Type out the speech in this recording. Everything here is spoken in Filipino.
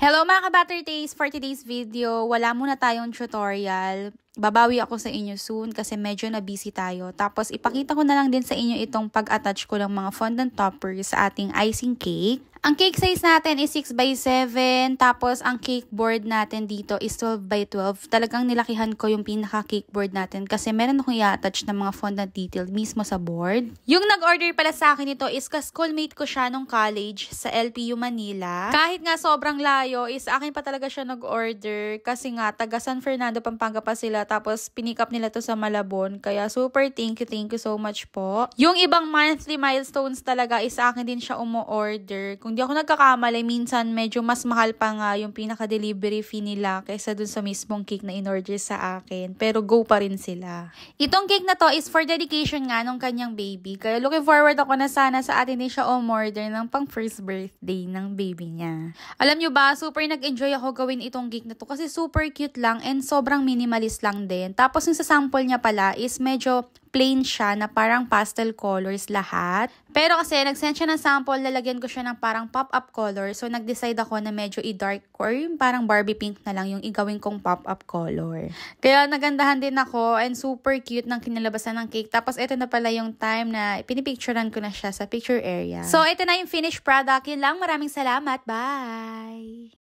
Hello mga ka-Butter Taste! For today's video, wala muna tayong tutorial. Babawi ako sa inyo soon kasi medyo na busy tayo. Tapos ipakita ko na lang din sa inyo itong pag-attach ko ng mga fondant toppers sa ating icing cake. Ang cake size natin is 6x7, tapos ang cake board natin dito is 12x12. Talagang nilakihan ko yung pinaka-cake board natin kasi meron akong i-attach ng mga fondant detail mismo sa board. Yung nag-order pala sa akin ito is ka-schoolmate ko siya nung college sa LPU Manila. Kahit nga sobrang layo, is akin pa talaga siya nag-order kasi nga taga San Fernando, Pampanga pa sila, tapos pinick up nila to sa Malabon. Kaya super thank you so much po. Yung ibang monthly milestones talaga is akin din siya umo-order. Kung di ako nagkakamali, minsan medyo mas mahal pa nga yung pinaka-delivery fee nila kaysa dun sa mismong cake na in-order sa akin. Pero go pa rin sila. Itong cake na to is for dedication nga nung kanyang baby. Kaya looking forward ako na sana sa atin din siya umorder ng pang first birthday ng baby niya. Alam nyo ba, super nag-enjoy ako gawin itong cake na to kasi super cute lang and sobrang minimalist lang din. Tapos yung sa sample niya pala is medyo plain siya na parang pastel colors lahat. Pero kasi nag-send siya ng sample, lalagyan ko siya ng parang pop-up color. So nag-decide ako na medyo i-dark or yung parang Barbie pink na lang yung igawin kong pop-up color. Kaya nagandahan din ako and super cute ng kinalabasan ng cake. Tapos ito na pala yung time na pinipicturean ko na siya sa picture area. So ito na yung finished product. Yun lang. Maraming salamat. Bye!